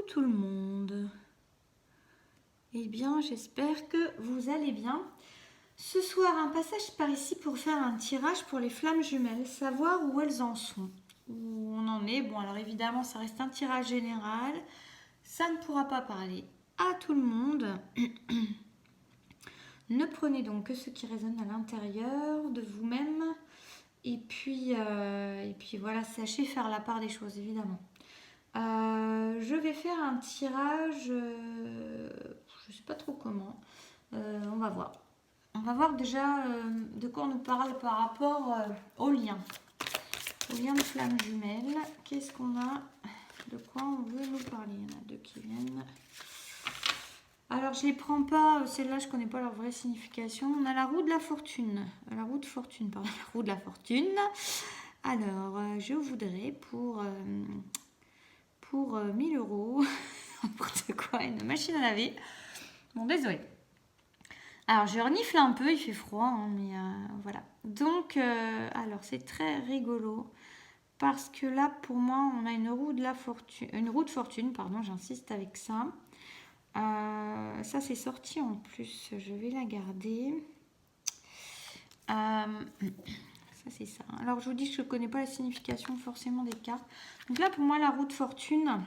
tout le monde. Eh bien, j'espère que vous allez bien. Ce soir, un passage par ici pour faire un tirage pour les flammes jumelles, savoir où elles en sont, où on en est. Bon, alors évidemment, ça reste un tirage général. Ça ne pourra pas parler à tout le monde. Ne prenez donc que ce qui résonne à l'intérieur de vous-même. Et puis voilà, sachez faire la part des choses, évidemment. Je vais faire un tirage, je ne sais pas trop comment. On va voir. On va voir déjà de quoi on nous parle par rapport au lien. Au lien de flammes jumelles. Qu'est-ce qu'on a? De quoi on veut nous parler? Il y en a deux qui viennent. Alors je ne les prends pas, celles-là je ne connais pas leur vraie signification. On a la roue de la fortune. La roue de fortune, pardon. La roue de la fortune. Alors je voudrais pour 1000 euros, n'importe quoi, une machine à laver. Bon, désolé. Alors, je renifle un peu, il fait froid, hein, mais voilà. Donc, alors, c'est très rigolo. Parce que là, pour moi, on a une roue de fortune, pardon, j'insiste avec ça. Ça, c'est sorti en plus. Je vais la garder. Ça, c'est ça. Alors, je vous dis que je ne connais pas la signification forcément des cartes. Donc là, pour moi, la roue de fortune,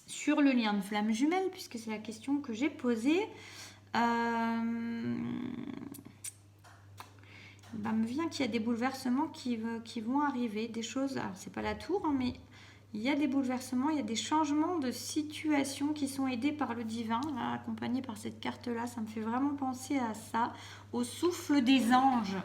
sur le lien de flamme jumelle, puisque c'est la question que j'ai posée, me vient qu'il y a des bouleversements qui vont arriver, des choses, alors c'est pas la tour, hein, mais il y a des bouleversements, il y a des changements de situation qui sont aidés par le divin, là, accompagnés par cette carte-là. Ça me fait vraiment penser à ça, au souffle des anges.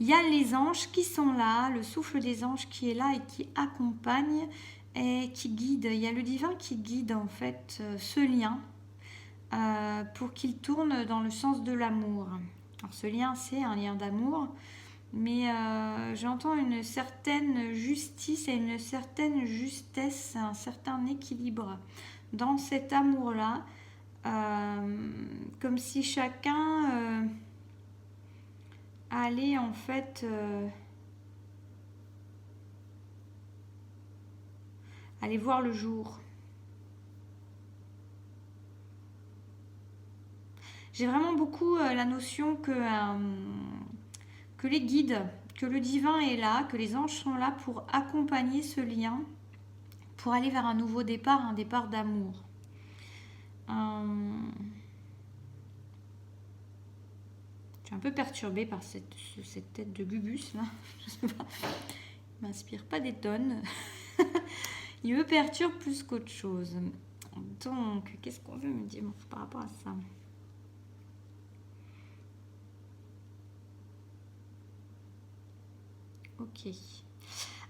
Il y a les anges qui sont là, le souffle des anges qui est là et qui accompagne et qui guide. Il y a le divin qui guide en fait ce lien pour qu'il tourne dans le sens de l'amour. Alors ce lien, c'est un lien d'amour, mais j'entends une certaine justice et une certaine justesse, un certain équilibre dans cet amour-là, comme si chacun allait en fait aller voir le jour. J'ai vraiment beaucoup la notion que les guides, que le divin est là, que les anges sont là pour accompagner ce lien, pour aller vers un nouveau départ, un départ d'amour. Je suis un peu perturbée par cette tête de Gugus là. Je sais pas. Il m'inspire pas des tonnes. Il me perturbe plus qu'autre chose. Donc, qu'est-ce qu'on veut me dire par rapport à ça? Ok.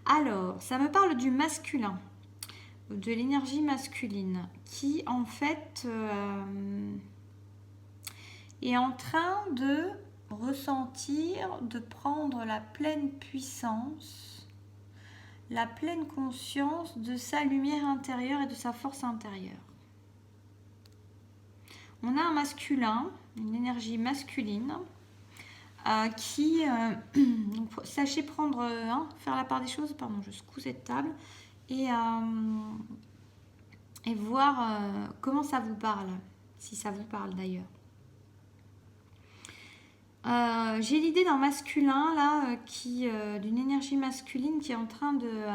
Alors, ça me parle du masculin, de l'énergie masculine, qui en fait est en train de ressentir, de prendre la pleine puissance, la pleine conscience de sa lumière intérieure et de sa force intérieure. On a un masculin, une énergie masculine, qui, sachez prendre, faire la part des choses, pardon, je secoue cette table, et voir comment ça vous parle, si ça vous parle d'ailleurs. J'ai l'idée d'un masculin là, d'une énergie masculine qui est en train de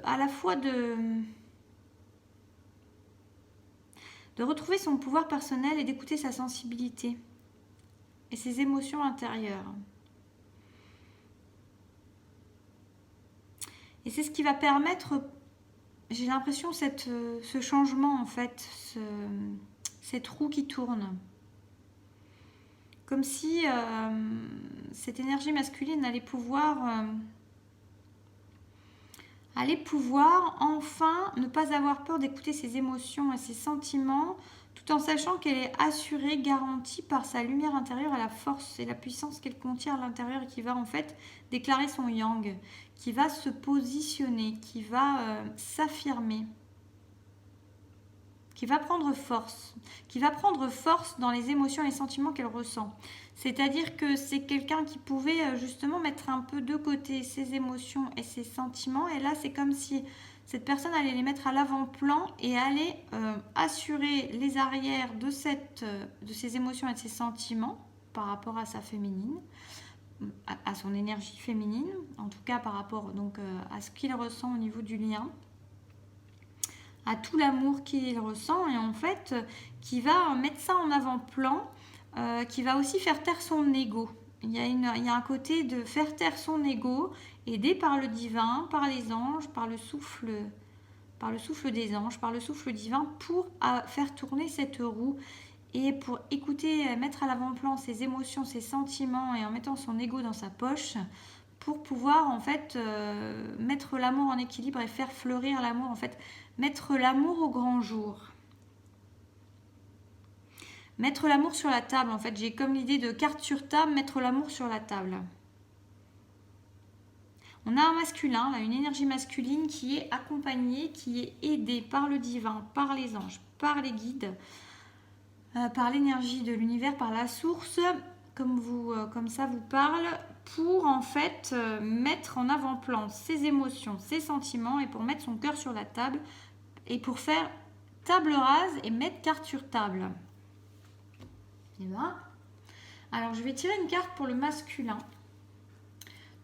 à la fois de retrouver son pouvoir personnel et d'écouter sa sensibilité et ses émotions intérieures. Et c'est ce qui va permettre, j'ai l'impression, ce changement en fait, cette roue qui tourne. Comme si cette énergie masculine allait pouvoir enfin ne pas avoir peur d'écouter ses émotions et ses sentiments, tout en sachant qu'elle est assurée, garantie par sa lumière intérieure et la force et la puissance qu'elle contient à l'intérieur et qui va en fait déclarer son yang, qui va se positionner, qui va s'affirmer, qui va prendre force, dans les émotions et les sentiments qu'elle ressent. C'est-à-dire que c'est quelqu'un qui pouvait justement mettre un peu de côté ses émotions et ses sentiments. Et là, c'est comme si cette personne allait les mettre à l'avant-plan et allait assurer les arrières de ses émotions et de ses sentiments par rapport à sa féminine, à son énergie féminine, en tout cas par rapport donc à ce qu'il ressent au niveau du lien, à tout l'amour qu'il ressent, et en fait qui va mettre ça en avant-plan, qui va aussi faire taire son ego. Il y a un côté de faire taire son ego, aidé par le divin, par les anges, par le souffle des anges, par le souffle divin, pour faire tourner cette roue et pour écouter, mettre à l'avant-plan ses émotions, ses sentiments, et en mettant son ego dans sa poche, pour pouvoir en fait mettre l'amour en équilibre et faire fleurir l'amour, en fait mettre l'amour au grand jour. Mettre l'amour sur la table, en fait, j'ai comme l'idée de carte sur table, mettre l'amour sur la table. On a un masculin, là, une énergie masculine qui est accompagnée, qui est aidée par le divin, par les anges, par les guides, par l'énergie de l'univers, par la source, comme ça vous parle, pour en fait mettre en avant-plan ses émotions, ses sentiments, et pour mettre son cœur sur la table, et pour faire table rase et mettre carte sur table. Et ben, alors je vais tirer une carte pour le masculin.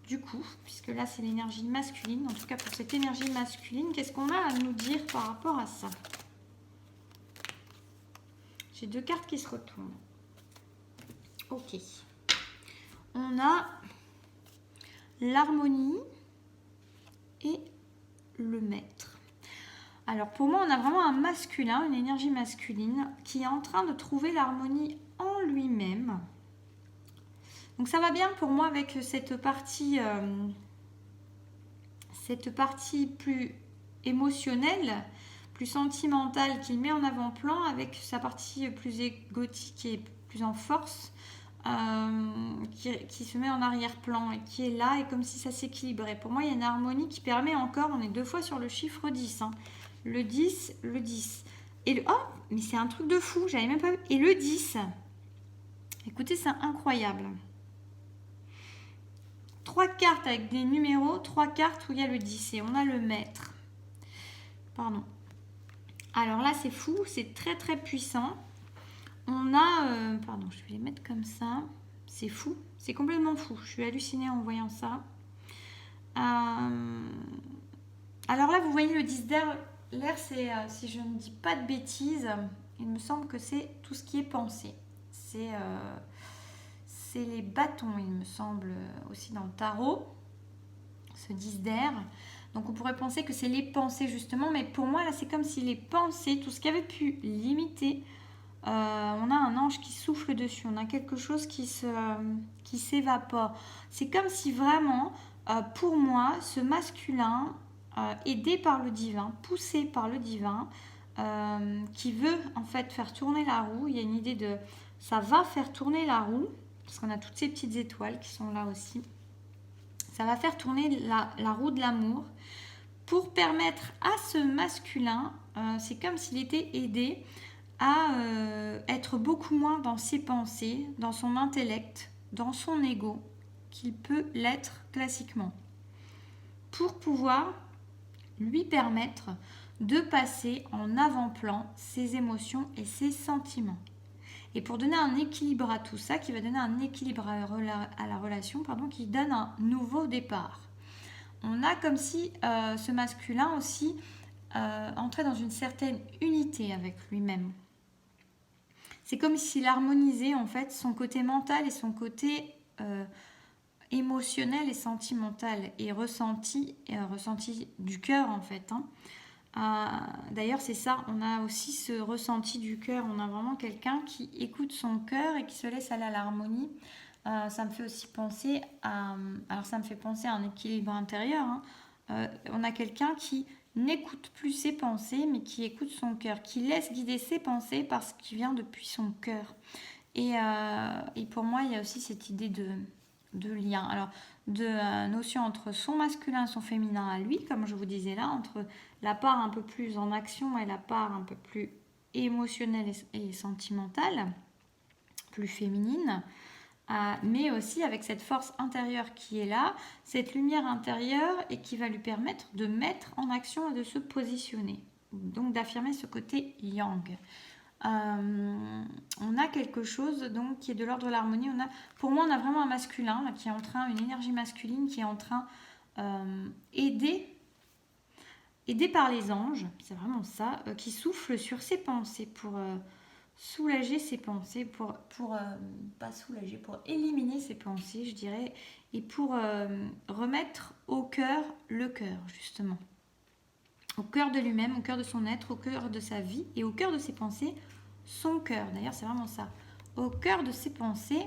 Du coup, puisque là c'est l'énergie masculine, en tout cas pour cette énergie masculine, qu'est-ce qu'on a à nous dire par rapport à ça? J'ai deux cartes qui se retournent. Ok. On a l'harmonie et le maître. Alors pour moi, on a vraiment un masculin, une énergie masculine qui est en train de trouver l'harmonie en lui-même. Donc ça va bien pour moi avec cette partie plus émotionnelle, plus sentimentale qu'il met en avant-plan, avec sa partie plus égotique et plus en force, qui se met en arrière-plan et qui est là, et comme si ça s'équilibrait. Pour moi, il y a une harmonie qui permet encore, on est deux fois sur le chiffre 10, hein, le 10, et oh, mais c'est un truc de fou, j'avais même pas vu. Et le 10, écoutez, c'est incroyable. 3 cartes avec des numéros, 3 cartes où il y a le 10 et on a le maître. Pardon. Alors là, c'est fou, c'est très très puissant. On a... pardon, je vais les mettre comme ça. C'est fou, c'est complètement fou. Je suis hallucinée en voyant ça. Alors là, vous voyez le 10 d'air. L'air, c'est, si je ne dis pas de bêtises, il me semble que c'est tout ce qui est pensé. C'est les bâtons, il me semble, aussi dans le tarot, ce 10 d'air. Donc on pourrait penser que c'est les pensées justement, mais pour moi là c'est comme si les pensées, tout ce qui avait pu limiter, on a un ange qui souffle dessus, on a quelque chose qui s'évapore. C'est comme si vraiment, pour moi, ce masculin, aidé par le divin, poussé par le divin, qui veut en fait faire tourner la roue, il y a une idée de ça va faire tourner la roue, parce qu'on a toutes ces petites étoiles qui sont là aussi. Ça va faire tourner la roue de l'amour pour permettre à ce masculin, c'est comme s'il était aidé à être beaucoup moins dans ses pensées, dans son intellect, dans son ego, qu'il peut l'être classiquement. Pour pouvoir lui permettre de passer en avant-plan ses émotions et ses sentiments. Et pour donner un équilibre à tout ça, qui va donner un équilibre à la relation, qui donne un nouveau départ. On a comme si ce masculin aussi entrait dans une certaine unité avec lui-même. C'est comme s'il harmonisait en fait son côté mental et son côté émotionnel et sentimental et ressenti du cœur en fait. D'ailleurs c'est ça, on a aussi ce ressenti du cœur, on a vraiment quelqu'un qui écoute son cœur et qui se laisse aller à l'harmonie. Ça me fait aussi penser à un équilibre intérieur, hein. On a quelqu'un qui n'écoute plus ses pensées mais qui écoute son cœur, qui laisse guider ses pensées parce qu'il vient depuis son cœur. Et pour moi il y a aussi cette idée de lien, alors de notion entre son masculin et son féminin à lui, comme je vous disais là, entre la part un peu plus en action et la part un peu plus émotionnelle et sentimentale, plus féminine, mais aussi avec cette force intérieure qui est là, cette lumière intérieure et qui va lui permettre de mettre en action et de se positionner. Donc d'affirmer ce côté yang. On a quelque chose donc qui est de l'ordre de l'harmonie. Pour moi, on a vraiment un masculin là, qui est en train, une énergie masculine qui est en train aidé par les anges, c'est vraiment ça, qui souffle sur ses pensées pour soulager ses pensées, pas soulager, pour éliminer ses pensées, je dirais, et pour remettre au cœur le cœur, justement. Au cœur de lui-même, au cœur de son être, au cœur de sa vie et au cœur de ses pensées, son cœur. D'ailleurs, c'est vraiment ça. Au cœur de ses pensées,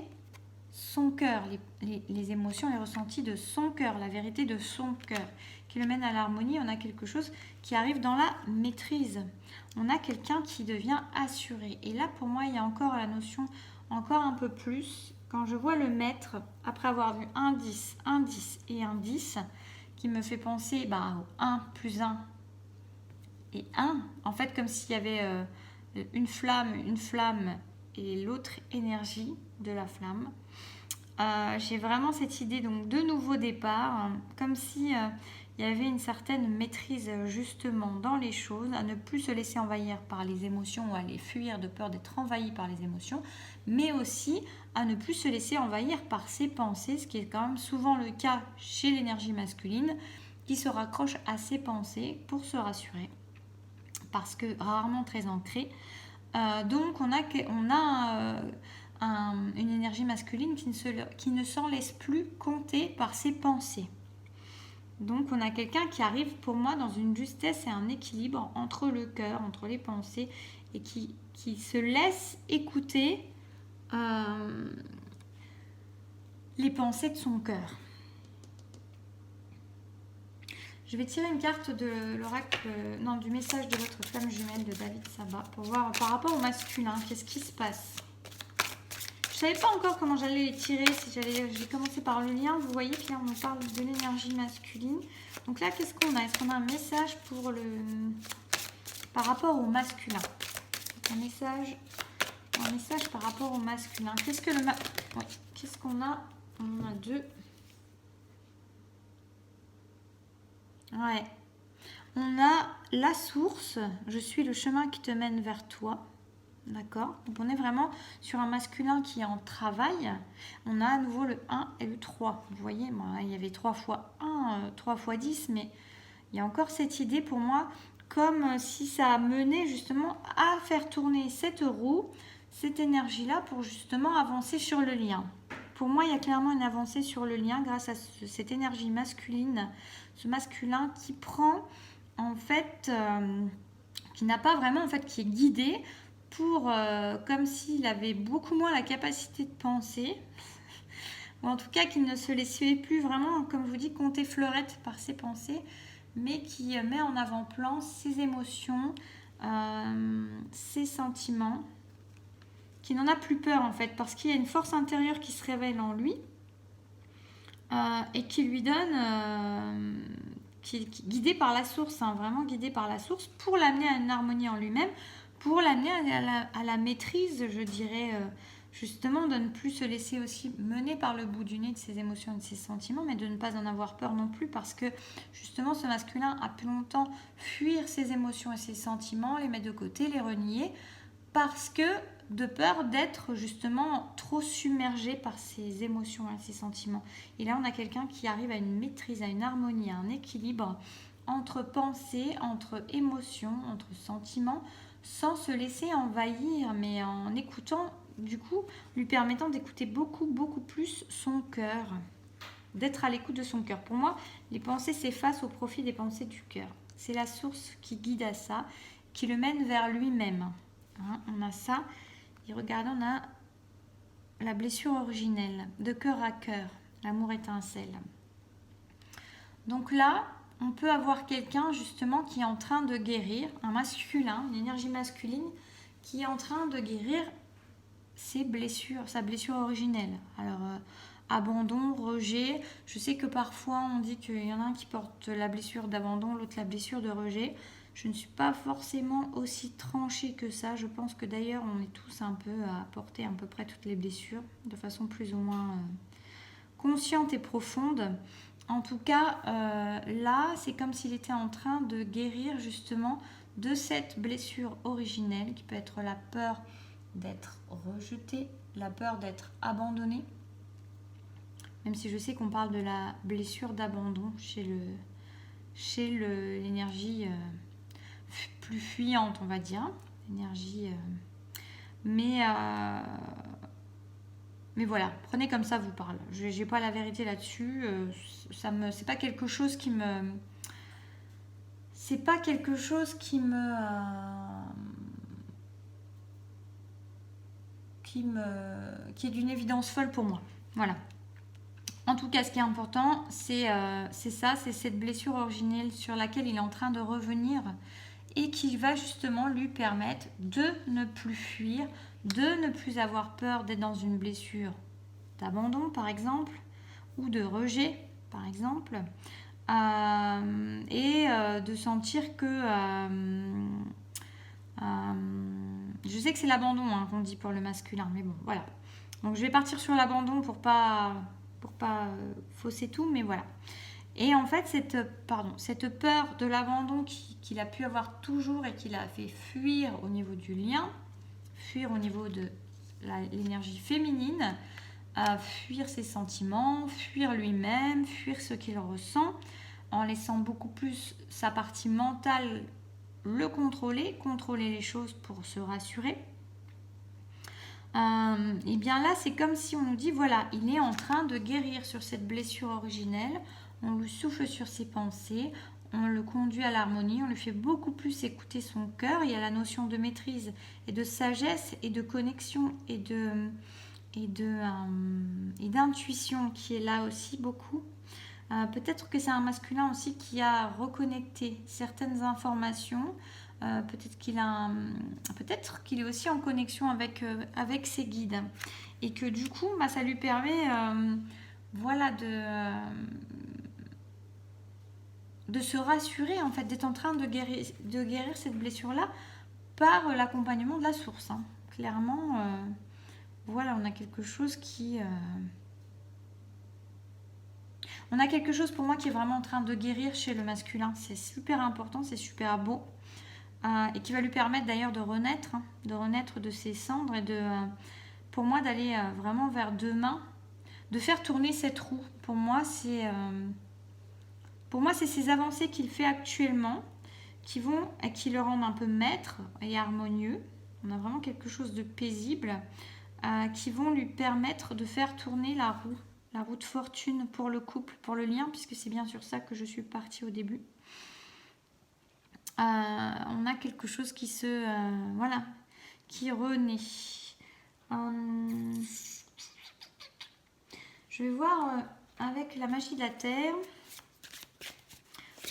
son cœur, les émotions, les ressentis de son cœur, la vérité de son cœur, qui le mène à l'harmonie. On a quelque chose qui arrive dans la maîtrise. On a quelqu'un qui devient assuré. Et là, pour moi, il y a encore la notion, encore un peu plus, quand je vois le maître, après avoir vu un 10 et un 10, qui me fait penser au 1 plus 1 et 1, en fait, comme s'il y avait une flamme et l'autre énergie de la flamme. J'ai vraiment cette idée donc de nouveau départ, comme si il y avait une certaine maîtrise justement dans les choses, à ne plus se laisser envahir par les émotions ou à les fuir de peur d'être envahi par les émotions, mais aussi à ne plus se laisser envahir par ses pensées, ce qui est quand même souvent le cas chez l'énergie masculine, qui se raccroche à ses pensées pour se rassurer, parce que rarement très ancrée. Donc on a une énergie masculine qui ne s'en laisse plus compter par ses pensées. Donc on a quelqu'un qui arrive pour moi dans une justesse et un équilibre entre le cœur, entre les pensées, et qui se laisse écouter les pensées de son cœur. Je vais tirer une carte de l'oracle, du message de votre flamme jumelle de David Sabat pour voir par rapport au masculin, qu'est-ce qui se passe. Je ne savais pas encore comment j'allais les tirer, j'ai commencé par le lien, vous voyez, puis là on me parle de l'énergie masculine. Donc là, qu'est-ce qu'on a? Est-ce qu'on a un message par rapport au masculin? Un message par rapport au masculin. Qu'est-ce qu'on a? On a deux. Ouais. On a la source, je suis le chemin qui te mène vers toi. D'accord? Donc on est vraiment sur un masculin qui est en travail. On a à nouveau le 1 et le 3. Vous voyez, il y avait 3 fois 1, 3 fois 10, mais il y a encore cette idée pour moi, comme si ça menait justement à faire tourner cette roue, cette énergie-là, pour justement avancer sur le lien. Pour moi, il y a clairement une avancée sur le lien grâce à cette énergie masculine, ce masculin qui prend, en fait, qui n'a pas vraiment, en fait, qui est guidé pour, comme s'il avait beaucoup moins la capacité de penser, ou en tout cas qu'il ne se laissait plus vraiment, comme je vous dis, compter fleurette par ses pensées, mais qui met en avant-plan ses émotions, ses sentiments, qui n'en a plus peur en fait, parce qu'il y a une force intérieure qui se révèle en lui et qui lui donne, guidé par la source, vraiment guidé par la source, pour l'amener à une harmonie en lui-même, pour l'amener à la maîtrise, je dirais, justement, de ne plus se laisser aussi mener par le bout du nez de ses émotions et de ses sentiments, mais de ne pas en avoir peur non plus, parce que justement ce masculin a pu longtemps fuir ses émotions et ses sentiments, les mettre de côté, les renier, parce que de peur d'être justement trop submergé par ses émotions et ses sentiments. Et là on a quelqu'un qui arrive à une maîtrise, à une harmonie, à un équilibre entre pensée, entre émotions, entre sentiments, sans se laisser envahir, mais en écoutant, du coup, lui permettant d'écouter beaucoup, beaucoup plus son cœur, d'être à l'écoute de son cœur. Pour moi, les pensées s'effacent au profit des pensées du cœur. C'est la source qui guide à ça, qui le mène vers lui-même. On a ça, et regardez, on a la blessure originelle, de cœur à cœur, l'amour étincelle. Donc là, on peut avoir quelqu'un justement qui est en train de guérir, un masculin, une énergie masculine, qui est en train de guérir ses blessures, sa blessure originelle. Alors, abandon, rejet. Je sais que parfois on dit qu'il y en a un qui porte la blessure d'abandon, l'autre la blessure de rejet. Je ne suis pas forcément aussi tranchée que ça. Je pense que d'ailleurs, on est tous un peu à porter à peu près toutes les blessures, de façon plus ou moins consciente et profonde. En tout cas, là, c'est comme s'il était en train de guérir justement de cette blessure originelle qui peut être la peur d'être rejeté, la peur d'être abandonné. Même si je sais qu'on parle de la blessure d'abandon chez l'énergie plus fuyante, on va dire. L'énergie. Mais voilà, prenez comme ça vous parle. Je n'ai pas la vérité là-dessus. C'est pas quelque chose qui me. C'est pas quelque chose qui me. Qui est d'une évidence folle pour moi. Voilà. En tout cas, ce qui est important, c'est ça, c'est cette blessure originelle sur laquelle il est en train de revenir et qui va justement lui permettre de ne plus fuir, de ne plus avoir peur d'être dans une blessure d'abandon, par exemple, ou de rejet, par exemple, et de sentir que... je sais que c'est l'abandon qu'on dit pour le masculin, mais bon, voilà. Donc je vais partir sur l'abandon pour pas fausser tout, mais voilà. Et en fait, cette peur de l'abandon qu'il a pu avoir toujours et qu'il a fait fuir au niveau du lien, fuir au niveau de l'énergie féminine, fuir ses sentiments, fuir lui-même, fuir ce qu'il ressent, en laissant beaucoup plus sa partie mentale le contrôler les choses pour se rassurer. Et bien là, c'est comme si on nous dit, voilà, il est en train de guérir sur cette blessure originelle, on lui souffle sur ses pensées, on le conduit à l'harmonie, on lui fait beaucoup plus écouter son cœur. Il y a la notion de maîtrise et de sagesse et de connexion et d'intuition qui est là aussi beaucoup. Peut-être que c'est un masculin aussi qui a reconnecté certaines informations. Peut-être qu'il est aussi en connexion avec ses guides. Et que du coup, ça lui permet de se rassurer, en fait, d'être en train de guérir cette blessure-là par l'accompagnement de la source. Clairement, voilà, on a quelque chose qui... On a quelque chose pour moi qui est vraiment en train de guérir chez le masculin. C'est super important, c'est super beau. Et qui va lui permettre d'ailleurs de renaître de ses cendres et pour moi d'aller vraiment vers demain, de faire tourner cette roue. Pour moi, c'est ces avancées qu'il fait actuellement qui le rendent un peu maître et harmonieux. On a vraiment quelque chose de paisible qui vont lui permettre de faire tourner la roue de fortune pour le couple, pour le lien, puisque c'est bien sur ça que je suis partie au début. On a quelque chose qui qui renaît. Je vais voir avec la magie de la terre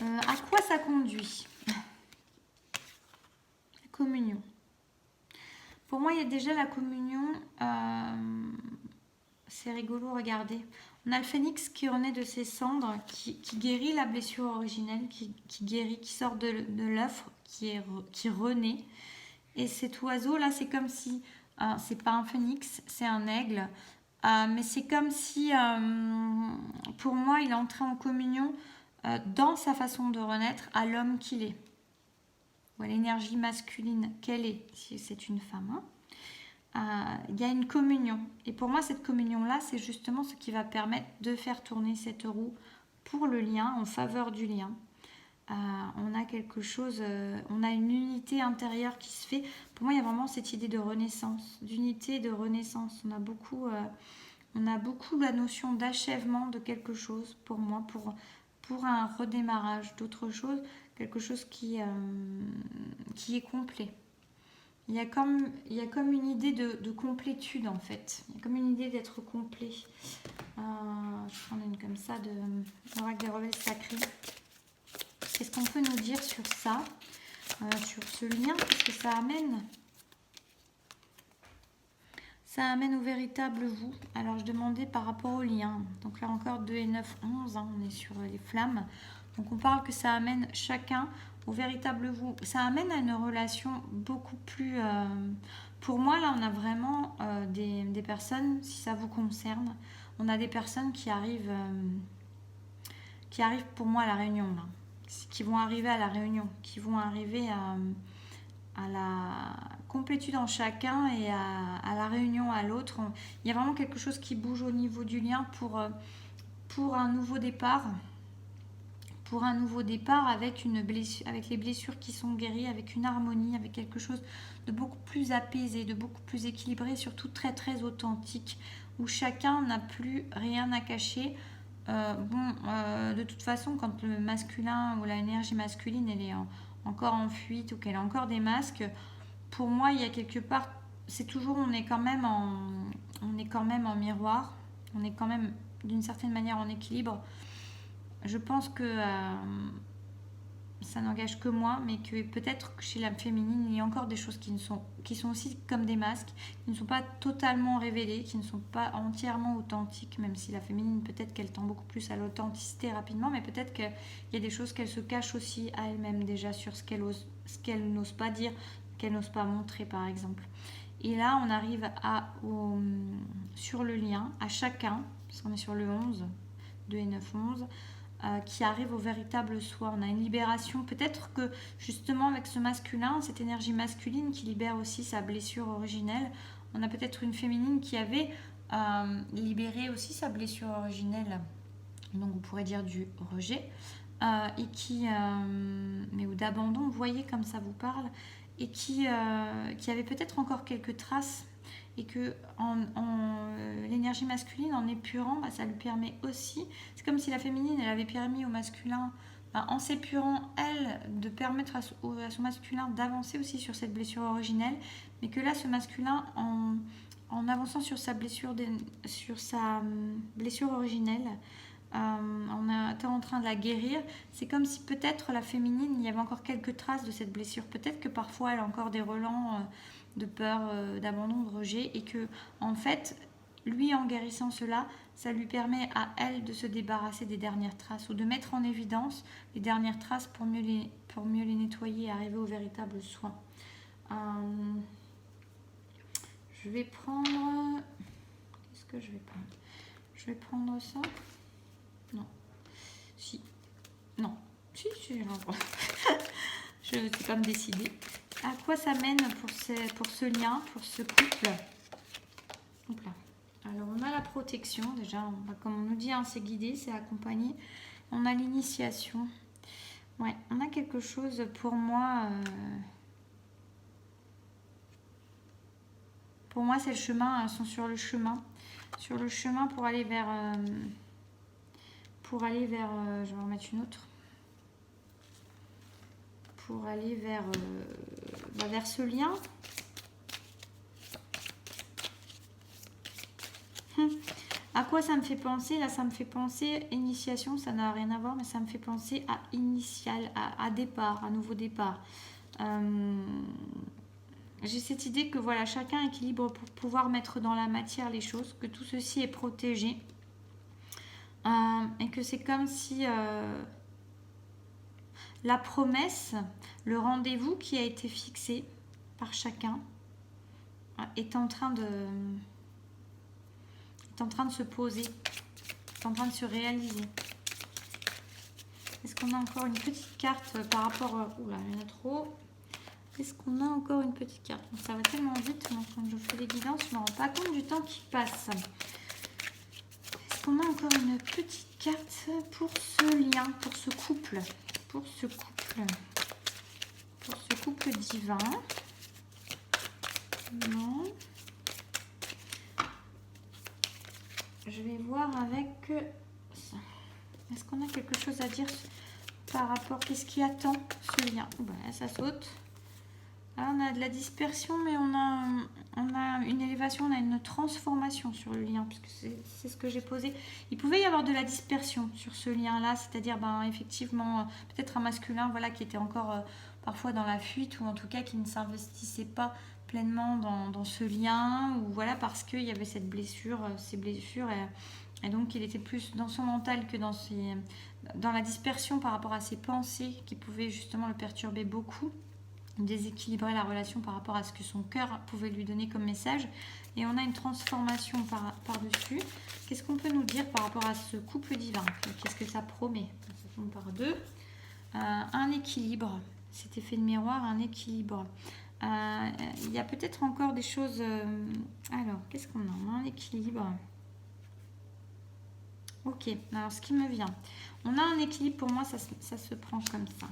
à quoi ça conduit. La communion. Pour moi, il y a déjà la communion. C'est rigolo, regardez. On a le phénix qui renaît de ses cendres, qui guérit la blessure originelle, qui guérit, qui sort de l'œuf, qui renaît. Et cet oiseau-là, c'est comme si... c'est pas un phénix, c'est un aigle. Mais c'est comme si, pour moi, il est entré en communion dans sa façon de renaître à l'homme qu'il est. Ou à l'énergie masculine qu'elle est, si c'est une femme. Il y a une communion. Et pour moi, cette communion-là, c'est justement ce qui va permettre de faire tourner cette roue pour le lien, en faveur du lien. On a quelque chose, on a une unité intérieure qui se fait. Pour moi, il y a vraiment cette idée de renaissance, d'unité, de renaissance. On a beaucoup la notion d'achèvement de quelque chose, pour moi, pour un redémarrage d'autre chose, quelque chose qui est complet. Il y a comme une idée de complétude, en fait. Il y a comme une idée d'être complet. Je prends une comme ça de l'oracle des rebelles sacrés. Qu'est-ce qu'on peut nous dire sur ça, sur ce lien? Qu'est-ce que ça amène? Ça amène au véritable vous. Alors, je demandais par rapport au lien. Donc là encore, 2 et 9, 11. On est sur les flammes. Donc on parle que ça amène chacun au véritable vous. Ça amène à une relation beaucoup plus... pour moi, là, on a vraiment des personnes, si ça vous concerne, on a des personnes qui arrivent pour moi à la réunion, là. Qui vont arriver à la réunion, qui vont arriver à la complétude en chacun et à la réunion à l'autre. Il y a vraiment quelque chose qui bouge au niveau du lien pour un nouveau départ. Pour un nouveau départ avec, avec les blessures qui sont guéries, avec une harmonie, avec quelque chose de beaucoup plus apaisé, de beaucoup plus équilibré, surtout très très authentique, où chacun n'a plus rien à cacher. De toute façon, quand le masculin ou l'énergie masculine elle est encore en fuite ou qu'elle a encore des masques, pour moi, il y a quelque part, c'est toujours, on est quand même en miroir, on est quand même d'une certaine manière en équilibre. Je pense que ça n'engage que moi, mais que peut-être que chez la féminine, il y a encore des choses qui sont aussi comme des masques, qui ne sont pas totalement révélées, qui ne sont pas entièrement authentiques, même si la féminine, peut-être qu'elle tend beaucoup plus à l'authenticité rapidement, mais peut-être qu'il y a des choses qu'elle se cache aussi à elle-même déjà sur ce qu'elle n'ose pas dire, qu'elle n'ose pas montrer par exemple. Et là, on arrive sur le lien, à chacun, parce qu'on est sur le 11, 2 et 9, 11, qui arrive au véritable soi. On a une libération, peut-être que justement avec ce masculin, cette énergie masculine qui libère aussi sa blessure originelle, on a peut-être une féminine qui avait libéré aussi sa blessure originelle, donc on pourrait dire du rejet, ou d'abandon, vous voyez comme ça vous parle, et qui avait peut-être encore quelques traces, et que l'énergie masculine en épurant, ça lui permet aussi, c'est comme si la féminine elle avait permis au masculin, en s'épurant elle, de permettre à son masculin d'avancer aussi sur cette blessure originelle, mais que là ce masculin en avançant sur sa blessure originelle, on était en train de la guérir. C'est comme si peut-être la féminine, il y avait encore quelques traces de cette blessure. Peut-être que parfois elle a encore des relents de peur, d'abandon, de rejet, et que en fait, lui en guérissant cela, ça lui permet à elle de se débarrasser des dernières traces ou de mettre en évidence les dernières traces pour mieux les nettoyer et arriver au véritable soin. Je vais prendre... Qu'est-ce que je vais prendre? Je vais prendre ça. Non. Si. Non. Si, j'ai le droit. Je ne sais pas me décider. À quoi ça mène pour ce lien, pour ce couple? Donc là. Alors, on a la protection. Déjà, comme on nous dit, hein, c'est guidé, c'est accompagné. On a l'initiation. Ouais, on a quelque chose pour moi... Pour moi, c'est le chemin. Elles sont sur le chemin. Sur le chemin pour aller vers... je vais en mettre une autre. Pour aller vers ce lien. À quoi ça me fait penser? Là, ça me fait penser, initiation, ça n'a rien à voir, mais ça me fait penser à initial, à départ, à nouveau départ. J'ai cette idée que voilà, chacun équilibre pour pouvoir mettre dans la matière les choses, que tout ceci est protégé. Et que c'est comme si la promesse, le rendez-vous qui a été fixé par chacun est en train de se poser, est en train de se réaliser. Est-ce qu'on a encore une petite carte par rapport... Oula, il y en a trop. Est-ce qu'on a encore une petite carte? Donc, ça va tellement vite, quand je fais les guidances, je ne me rends pas compte du temps qui passe. Est-ce qu'on a encore une petite carte pour ce lien, pour ce couple? Pour ce couple divin? Non. Je vais voir avec ça. Est-ce qu'on a quelque chose à dire par rapport... Qu'est-ce qui attend ce lien? Là, ça saute. Là, on a de la dispersion, mais on a une élévation, on a une transformation sur le lien, puisque c'est ce que j'ai posé. Il pouvait y avoir de la dispersion sur ce lien-là, c'est-à-dire effectivement, peut-être un masculin qui était encore parfois dans la fuite, ou en tout cas qui ne s'investissait pas pleinement dans ce lien, ou parce qu'il y avait cette blessure, ces blessures Et donc, il était plus dans son mental que dans la dispersion par rapport à ses pensées qui pouvaient justement le perturber beaucoup, déséquilibrer la relation par rapport à ce que son cœur pouvait lui donner comme message. Et on a une transformation par-dessus. Qu'est-ce qu'on peut nous dire par rapport à ce couple divin? Qu'est-ce que ça promet? Ça tombe par deux. Un équilibre. Cet effet de miroir, un équilibre. Il y a peut-être encore des choses... alors, qu'est-ce qu'on a? On a un équilibre. Ok, alors ce qui me vient. On a un équilibre, pour moi, ça se prend comme ça.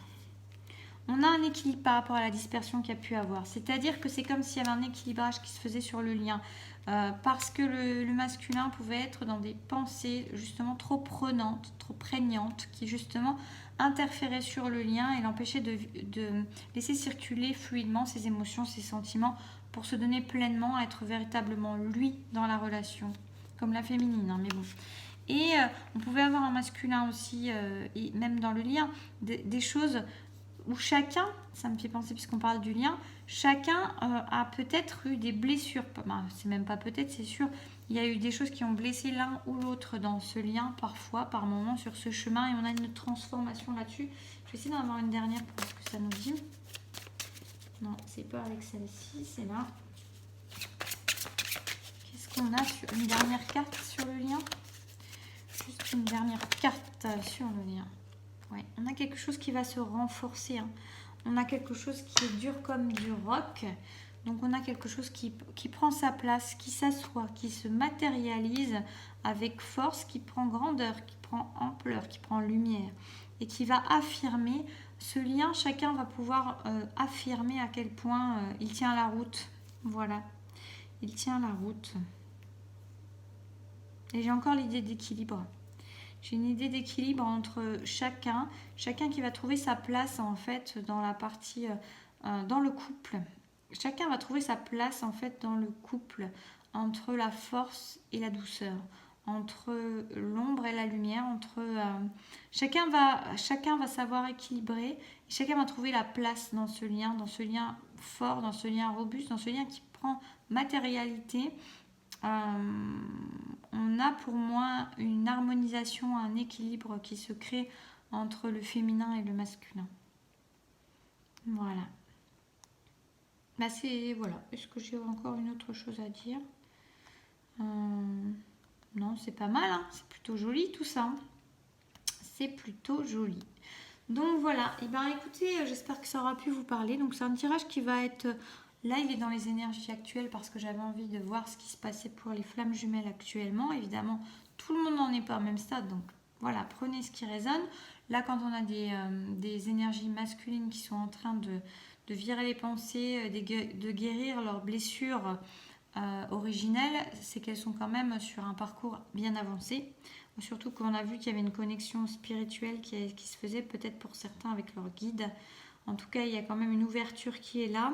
On a un équilibre par rapport à la dispersion qu'il y a pu avoir. C'est-à-dire que c'est comme s'il y avait un équilibrage qui se faisait sur le lien. Parce que le masculin pouvait être dans des pensées justement trop prenantes, trop prégnantes, qui justement interféraient sur le lien et l'empêchaient de laisser circuler fluidement ses émotions, ses sentiments, pour se donner pleinement, à être véritablement lui dans la relation. Comme la féminine, hein, mais bon. Et on pouvait avoir un masculin aussi, et même dans le lien, des choses où chacun, ça me fait penser puisqu'on parle du lien, chacun a peut-être eu des blessures, c'est même pas peut-être, c'est sûr, il y a eu des choses qui ont blessé l'un ou l'autre dans ce lien, parfois, par moment, sur ce chemin, et on a une transformation là-dessus. Je vais essayer d'en avoir une dernière pour ce que ça nous dit. Non, c'est pas avec celle-ci, c'est là. Qu'est-ce qu'on a sur une dernière carte sur le lien? Juste une dernière carte sur le lien. Ouais, on a quelque chose qui va se renforcer. Hein. On a quelque chose qui est dur comme du roc. Donc on a quelque chose qui prend sa place, qui s'assoit, qui se matérialise avec force, qui prend grandeur, qui prend ampleur, qui prend lumière. Et qui va affirmer ce lien. Chacun va pouvoir affirmer à quel point il tient la route. Voilà, il tient la route. Et j'ai encore l'idée d'équilibre. J'ai une idée d'équilibre entre chacun qui va trouver sa place en fait dans la partie, dans le couple. Chacun va trouver sa place en fait dans le couple, entre la force et la douceur, entre l'ombre et la lumière, chacun va savoir équilibrer, et chacun va trouver la place dans ce lien fort, dans ce lien robuste, dans ce lien qui prend matérialité. On a pour moi une harmonisation, un équilibre qui se crée entre le féminin et le masculin. Voilà. Voilà. Est-ce que j'ai encore une autre chose à dire? Non, c'est pas mal, hein. C'est plutôt joli tout ça. C'est plutôt joli. Donc voilà, et écoutez, j'espère que ça aura pu vous parler. Donc c'est un tirage qui va être... Là, il est dans les énergies actuelles parce que j'avais envie de voir ce qui se passait pour les flammes jumelles actuellement. Évidemment, tout le monde n'en est pas au même stade, donc voilà, prenez ce qui résonne. Là, quand on a des énergies masculines qui sont en train de virer les pensées, de guérir leurs blessures originelles, c'est qu'elles sont quand même sur un parcours bien avancé. Surtout qu'on a vu qu'il y avait une connexion spirituelle qui se faisait peut-être pour certains avec leur guide. En tout cas, il y a quand même une ouverture qui est là.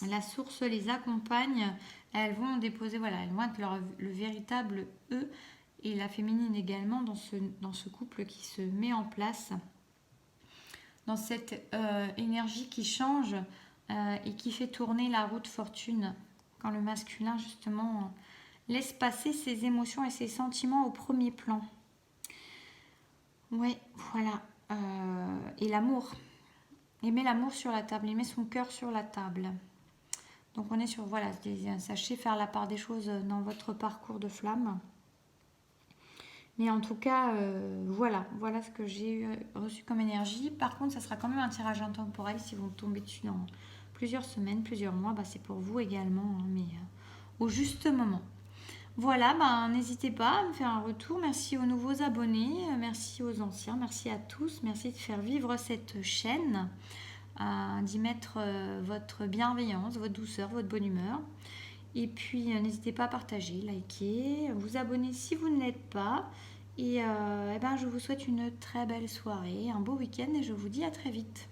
La source les accompagne, elles vont déposer, voilà, elles vont être le véritable eux, et la féminine également dans ce couple qui se met en place, dans cette énergie qui change et qui fait tourner la roue de fortune, quand le masculin justement laisse passer ses émotions et ses sentiments au premier plan. Ouais, voilà. Et l'amour. Il met l'amour sur la table, il met son cœur sur la table. Donc on est sur, voilà, sachez faire la part des choses dans votre parcours de flamme. Mais en tout cas, voilà ce que j'ai reçu comme énergie. Par contre, ça sera quand même un tirage intemporel si vous tombez dessus dans plusieurs semaines, plusieurs mois. C'est pour vous également, hein, mais au juste moment. Voilà, n'hésitez pas à me faire un retour. Merci aux nouveaux abonnés, merci aux anciens, merci à tous. Merci de faire vivre cette chaîne, d'y mettre votre bienveillance, votre douceur, votre bonne humeur. Et puis, n'hésitez pas à partager, liker, vous abonner si vous ne l'êtes pas. Et je vous souhaite une très belle soirée, un beau week-end et je vous dis à très vite.